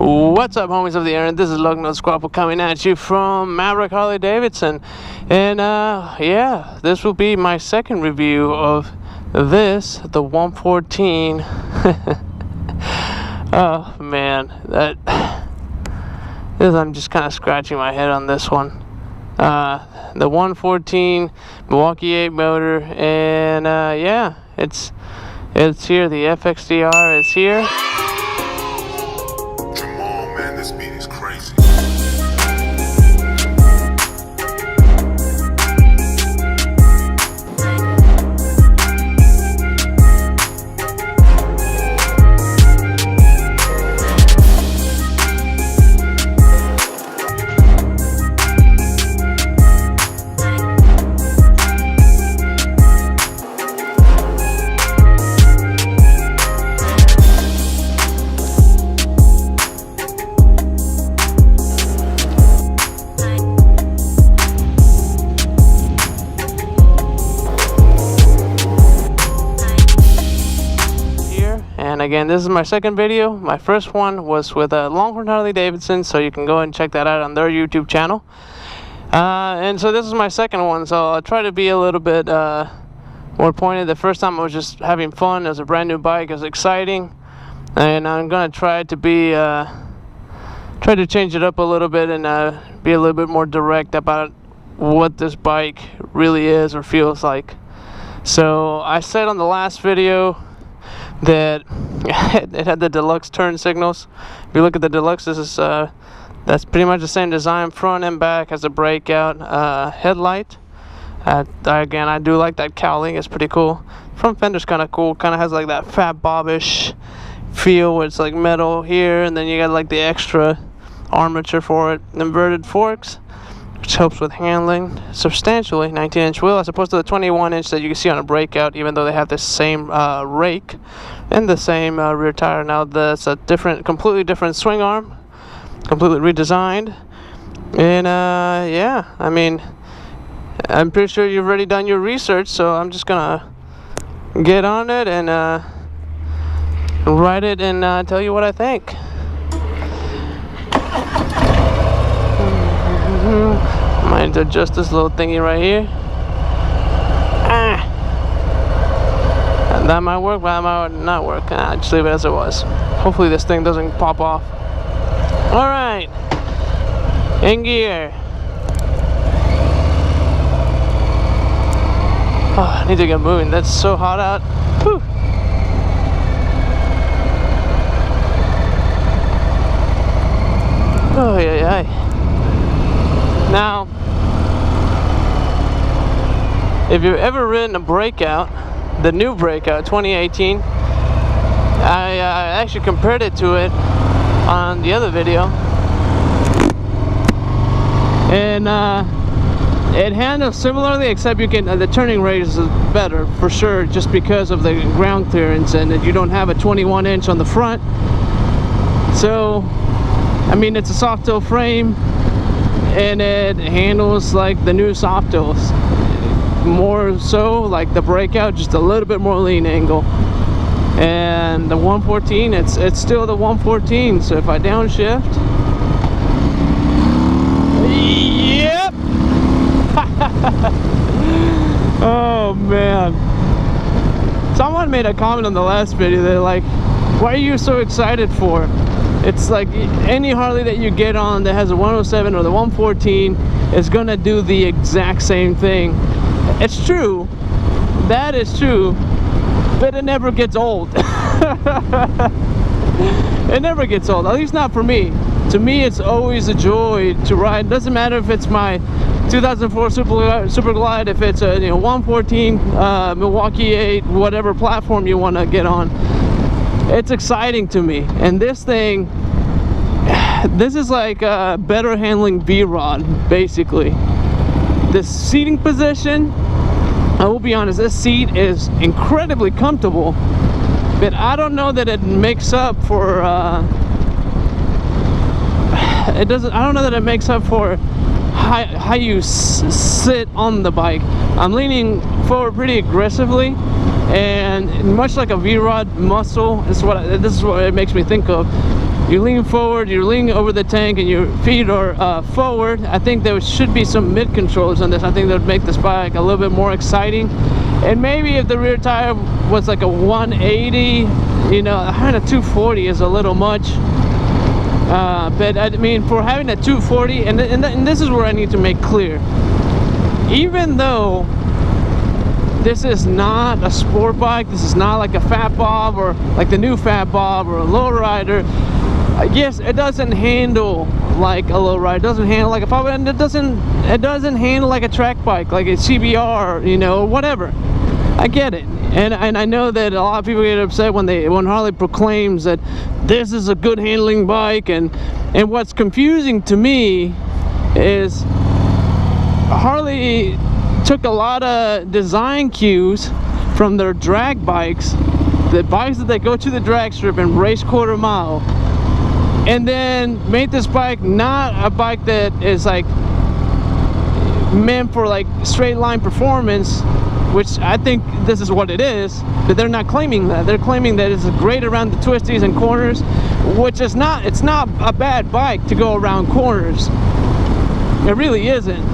What's up, homies of the internet? This is lugnuts.guapo coming at you from Maverick Harley-Davidson, and yeah, this will be my second review of this, the 114. Oh man, I'm just kind of scratching my head on this one. The 114 Milwaukee 8 motor, and yeah, it's here. The FXDR is here. This beat is crazy. And again, this is my second video. My first one was with Longhorn Harley-Davidson, so you can go and check that out on their YouTube channel. And so this is my second one, so I'll try to be a little bit more pointed. The first time I was just having fun. It was a brand new bike. It was exciting, and I'm gonna try to be try to change it up a little bit and be a little bit more direct about what this bike really is or feels like. So I said on the last video that it had the deluxe turn signals. If you look at the deluxe, this is that's pretty much the same design, front and back. Has a breakout headlight. Again, I do like that cowling. It's pretty cool. Front fender's kind of cool. Kind of has like that Fat Bob-ish feel where it's like metal here, and then you got like the extra armature for it. Inverted forks, which helps with handling substantially. 19-inch wheel as opposed to the 21-inch that you can see on a breakout, even though they have the same rake and the same rear tire. Now that's a completely different swing arm, completely redesigned. And yeah, I mean, I'm pretty sure you've already done your research, so I'm just gonna get on it and ride it and tell you what I think. Might adjust this little thingy right here. And that might work, but that might not work. Just leave it as it was. Hopefully this thing doesn't pop off. Alright, in gear. Oh, I need to get moving. That's so hot out. Whew. Oh yeah, yeah. Now, if you've ever ridden a breakout, the new breakout 2018, I actually compared it to it on the other video, and it handles similarly, except you can the turning radius is better for sure, just because of the ground clearance, and that you don't have a 21-inch on the front. So, I mean, it's a soft toe frame, and it handles like the new soft toes, more so like the breakout, just a little bit more lean angle. And the 114, it's still the 114. So if I downshift, yep. Oh man, someone made a comment on the last video. They're like, why are you so excited for? It's like any Harley that you get on that has a 107 or the 114 is gonna do the exact same thing. It's true, that is true, but it never gets old. It never gets old, at least not for me. To me, it's always a joy to ride. Doesn't matter if it's my 2004 Super Glide, if it's a 114 Milwaukee 8, whatever platform you want to get on. It's exciting to me. And this thing, this is like better handling VROD, basically. The seating position, I will be honest, this seat is incredibly comfortable, but I don't know that it makes up for I don't know that it makes up for how you sit on the bike. I'm leaning forward pretty aggressively, and much like a VROD muscle, this is what it makes me think of. you lean forward, you lean over the tank, and your feet are forward. I think there should be some mid controls on this. I think that would make this bike a little bit more exciting. And maybe if the rear tire was like a 180, you know, having a 240 is a little much. But I mean, for having a 240, and this is where I need to make clear, even though this is not a sport bike, this is not like a Fat Bob or like the new Fat Bob or a lowrider. Yes, it doesn't handle like a lowrider, it doesn't handle like a Fat Bob, and it doesn't handle like a track bike, like a CBR, you know, or whatever. I get it, and I know that a lot of people get upset when Harley proclaims that this is a good handling bike, and what's confusing to me is Harley took a lot of design cues from their drag bikes, the bikes that they go to the drag strip and race quarter mile, and then made this bike not a bike that is like meant for like straight line performance, which I think this is what it is, but they're not claiming that. They're claiming that it's great around the twisties and corners, which is not, it's not a bad bike to go around corners. It really isn't.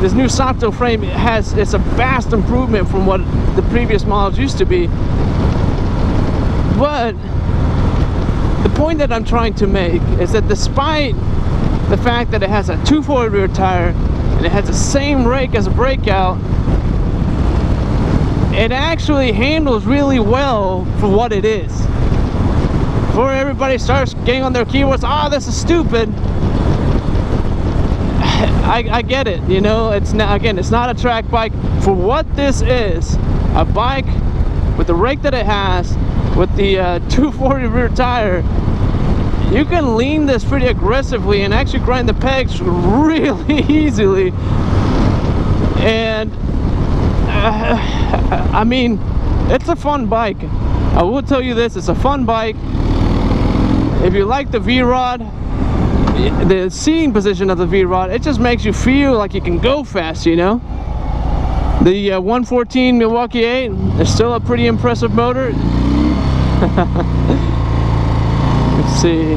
This new Gswt frame it's a vast improvement from what the previous models used to be. But the point that I'm trying to make is that despite the fact that it has a 240 rear tire and it has the same rake as a breakout, it actually handles really well for what it is. Before everybody starts getting on their keyboards, oh, this is stupid. I get it, you know, it's not, again, it's not a track bike. For what this is, a bike with the rake that it has, with the 240 rear tire, you can lean this pretty aggressively and actually grind the pegs really easily. And I mean, it's a fun bike. I will tell you this, it's a fun bike. If you like the VROD, the seating position of the VROD, it just makes you feel like you can go fast, you know. The 114 Milwaukee 8 is still a pretty impressive motor. Let's see,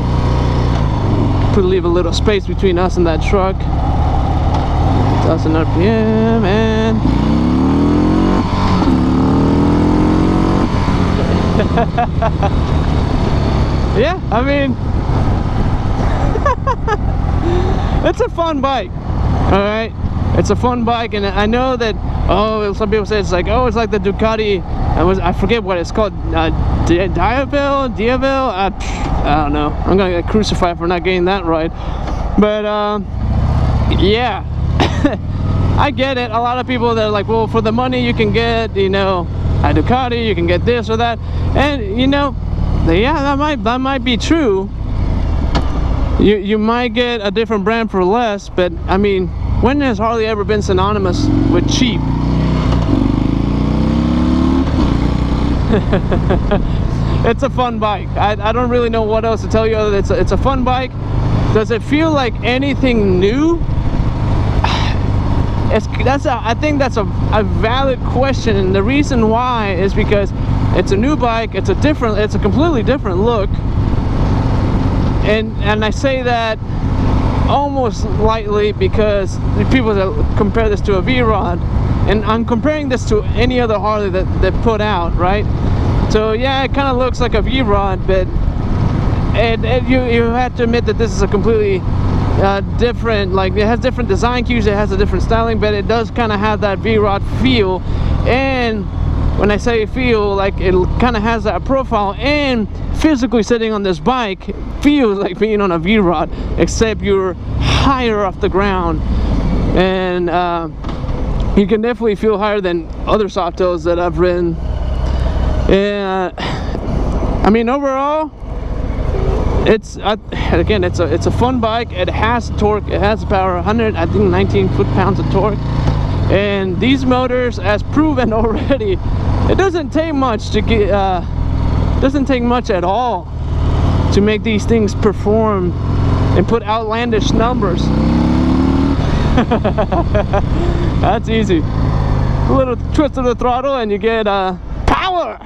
leave a little space between us and that truck. 1,000 RPM, and yeah, I mean, it's a fun bike, all right? It's a fun bike, and I know that, oh, some people say it's like, oh, it's like the Ducati, I forget what it's called, Diavel? I don't know. I'm gonna get crucified for not getting that right. But yeah, I get it. A lot of people, they're like, well, for the money you can get, you know, a Ducati, you can get this or that, and you know, yeah, that might be true. You might get a different brand for less, but I mean, when has Harley ever been synonymous with cheap? It's a fun bike. I don't really know what else to tell you other than it's a fun bike. Does it feel like anything new? I think that's a valid question, and the reason why is because it's a new bike. It's a completely different look, and I say that almost lightly because people that compare this to a VROD, and I'm comparing this to any other Harley that put out, right? So yeah, it kind of looks like a VROD, but you have to admit that this is a completely different, like, it has different design cues, it has a different styling, but it does kind of have that VROD feel. And when I say feel, like, it kind of has that profile, and physically sitting on this bike feels like being on a VROD, except you're higher off the ground, and you can definitely feel higher than other Softails that I've ridden. And I mean, overall, it's again, it's a fun bike. It has torque, it has power, 19 foot-pounds of torque, and these motors, as proven already, it doesn't take much to get doesn't take much at all to make these things perform and put outlandish numbers. That's easy. A little twist of the throttle and you get power.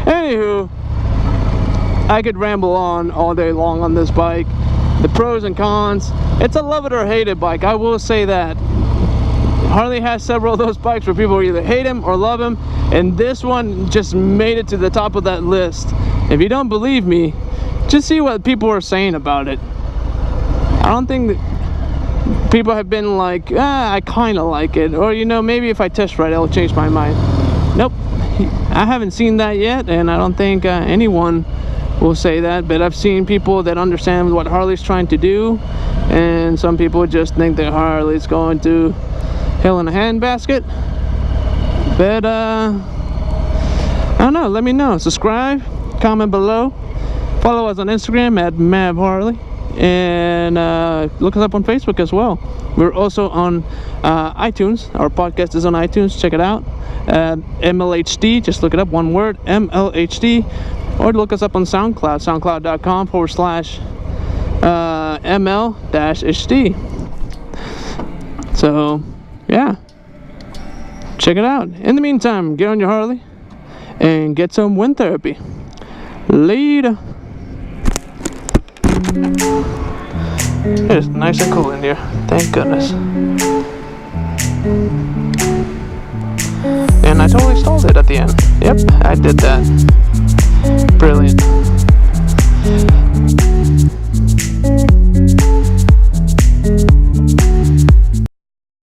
Anywho, I could ramble on all day long on this bike. The pros and cons. It's a love it or hate it bike, I will say that. Harley has several of those bikes where people either hate him or love him, and this one just made it to the top of that list. If you don't believe me, just see what people are saying about it. I don't think that people have been like, I kind of like it, or you know, maybe if I test ride it'll change my mind. Nope, I haven't seen that yet, and I don't think anyone will say that, but I've seen people that understand what Harley's trying to do, and some people just think that Harley's going to hell in a handbasket. But I don't know, let me know. Subscribe, comment below, follow us on Instagram at MavHarley, and look us up on Facebook as well. We're also on iTunes. Our podcast is on iTunes, check it out. MLHD, just look it up, one word, MLHD. Or look us up on SoundCloud, soundcloud.com/ML-HD. So, yeah. Check it out. In the meantime, get on your Harley and get some wind therapy. Later. It's nice and cool in here. Thank goodness. And I totally stalled it at the end. Yep, I did that.